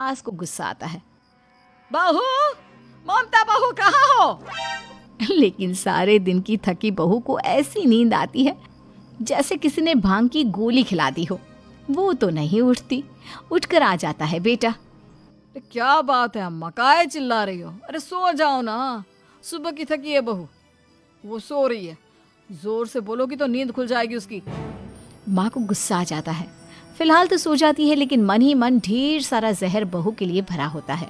सास को गुस्सा आता है। बहू, ममता बहू कहाँ हो? लेकिन सारे दिन की थकी बहू को ऐसी नींद आती है जैसे किसी ने भांग की गोली खिला दी हो। वो तो नहीं उठती। उठकर आ जाता है बेटा। क्या बात है अम्मा, काहे चिल्ला रही हो? अरे सो जाओ ना, सुबह की थकी है बहू। वो सो रही है, जोर से बोलोगी तो नींद खुल जाएगी उसकी। माँ को गुस्सा आ जाता है। फिलहाल तो सो जाती है, लेकिन मन ही मन ढेर सारा जहर बहू के लिए भरा होता है।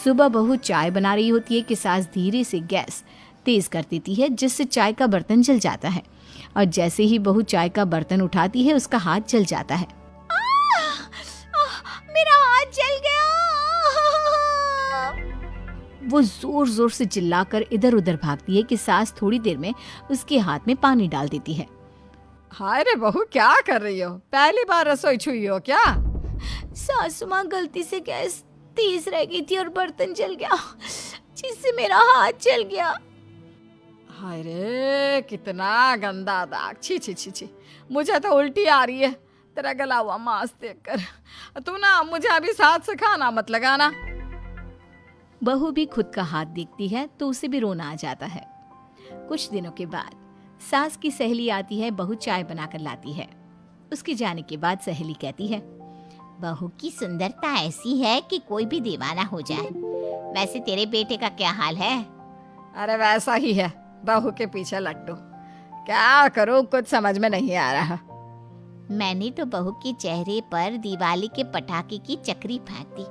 सुबह बहू चाय बना रही होती है कि सास धीरे से गैस तेज कर देती है, जिससे चाय का बर्तन जल जाता है। और जैसे ही बहू चाय का बर्तन उठाती है, उसका हाथ जल जाता है। मेरा हाथ जल गया। वो जोर जोर से चिल्लाकर इधर उधर भागती है कि सास थोड़ी देर में उसके हाथ में पानी डाल देती है। हाय रे बहू, क्या कर रही हो? पहली बार रसोई छुई हो क्या? सासू माँ, गलती से गैस तेज रह गई थी और बर्तन जल गया, जिससे मेरा हाथ जल गया। हाय रे, कितना गंदा दाग। छी छी छी छी, मुझे तो उल्टी आ रही है तेरा गला हुआ मांस देखकर। तू ना मुझे अभी साथ से खाना मत लगाना। बहू भी खुद का हाथ देखती है तो उसे भी रोना आ जाता है। कुछ दिनों के बाद सास की सहेली आती है। बहू चाय बनाकर लाती है। उसके जाने के बाद सहेली कहती है, बहू की सुंदरता ऐसी है कि कोई भी दीवाना हो जाए। वैसे तेरे बेटे का क्या हाल है? अरे वैसा ही है, बहू के पीछे लट्टू। क्या करूं, कुछ समझ में नहीं आ रहा। मैंने तो बहू के चेहरे पर दिवाली के पटाखे की चक्री फेंक दी,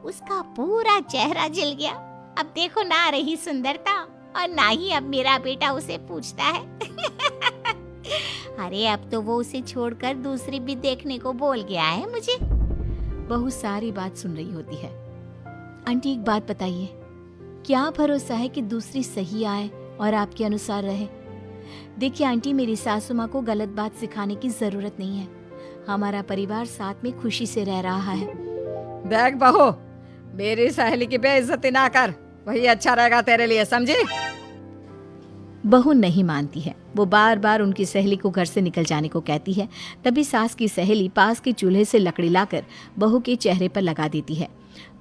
उसका पूरा चेहरा जल गया। अब देखो ना रही सुंदरता, और ना ही अब मेरा बेटा उसे पूछता है। अरे अब तो वो उसे छोड़कर दूसरी भी देखने को बोल गया है मुझे। बहू सारी बात सुन रही होती है। आंटी, एक बात बताइए, क्या भरोसा है कि दूसरी सही आए और आपके अनुसार रहे? देखिए आंटी, मेरी सासू माँ को गलत बात सिखाने की जरूरत नहीं है। हमारा परिवार साथ में खुशी से रह रहा है। देख बहू, मेरी सहेली की बेइज्जती ना कर, वही अच्छा रहेगा तेरे लिए, समझी? बहू नहीं मानती है। वो बार बार उनकी सहेली को घर से निकल जाने को कहती है। तभी सास की सहेली पास के चूल्हे से लकड़ी लाकर बहू के चेहरे पर लगा देती है।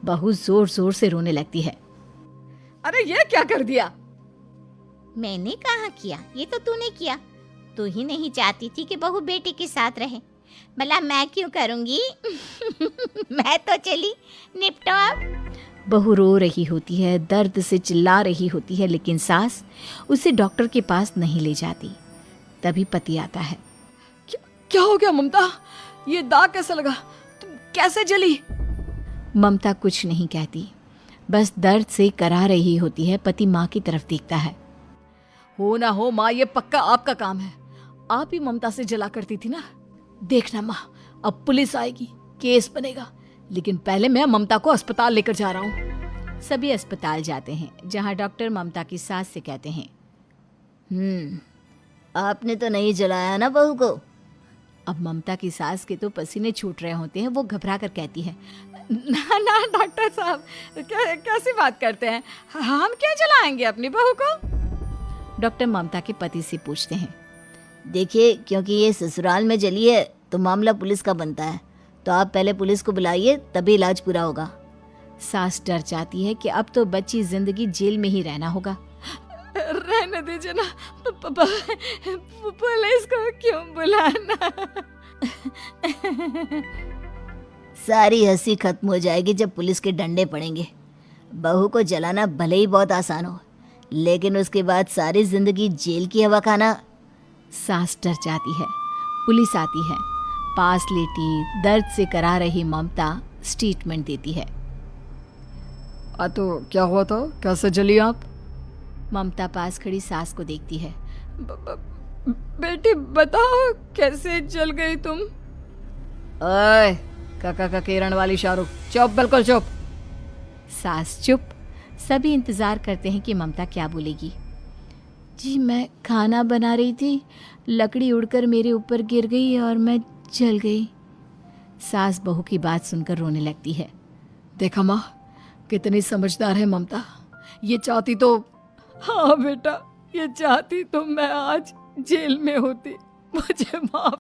बहू जोर जोर से रोने लगती है। अरे ये क्या कर दिया? मैंने कहाँ किया, ये तो तूने किया। तू ही नहीं चाहती थी कि बहू बेटे के साथ रहे, भला मैं क्यों करूंगी? मैं तो चली, निपटो अब। बहू रो रही होती है, दर्द से चिल्ला रही होती है, लेकिन सास उसे डॉक्टर के पास नहीं ले जाती। तभी पति आता है। क्या हो गया ममता? ये दाग कैसे लगा? तुम कैसे जली? ममता कुछ नहीं कहती, बस दर्द से करा रही होती है। पति माँ की तरफ देखता है। हो ना हो माँ, ये पक्का आपका काम है। आप ही ममता से जला करती थी ना। देखना माँ, अब पुलिस आएगी, केस बनेगा, लेकिन पहले मैं ममता को अस्पताल लेकर जा रहा हूँ। सभी अस्पताल जाते हैं, जहाँ डॉक्टर ममता की सास से कहते हैं, आपने तो नहीं जलाया ना बहू को? अब ममता की सास के तो पसीने छूट रहे होते हैं। वो घबरा कर कहती है, ना ना डॉक्टर साहब, कैसी बात करते हैं? हम क्या जलाएंगे अपनी बहू को? डॉक्टर ममता के पति से पूछते हैं, देखिए, क्योंकि ये ससुराल में जली है तो मामला पुलिस का बनता है, तो आप पहले पुलिस को बुलाइए, तभी इलाज पूरा होगा। सास डर जाती है कि अब तो बच्ची जिंदगी जेल में ही रहना होगा। रहने दीजिए ना, पुलिस को क्यों बुलाना? सारी हंसी खत्म हो जाएगी जब पुलिस के डंडे पड़ेंगे। बहू को जलाना भले ही बहुत आसान हो, लेकिन उसके बाद सारी जिंदगी जेल की हवा खाना। सास डर जाती है। पुलिस आती है। पास लेटी दर्द से करा रही ममता स्टेटमेंट देती है। तो क्या हुआ था? कैसे जली आप? ममता पास खड़ी सास को देखती है। बेटी बताओ, कैसे जल गई तुम? ओए, काका का किरण वाली शाहरुख, चुप, बिल्कुल चुप। सास चुप। सभी इंतजार करते हैं कि ममता क्या बोलेगी। जी, मैं खाना बना रही थी, लकड़ी उड़कर मेरे ऊपर गिर गई और मैं जल गई। सास बहू की बात सुनकर रोने लगती है। देखा माँ, कितनी समझदार है ममता। ये चाहती तो, हाँ बेटा, ये चाहती तो मैं आज जेल में होती। मुझे माफ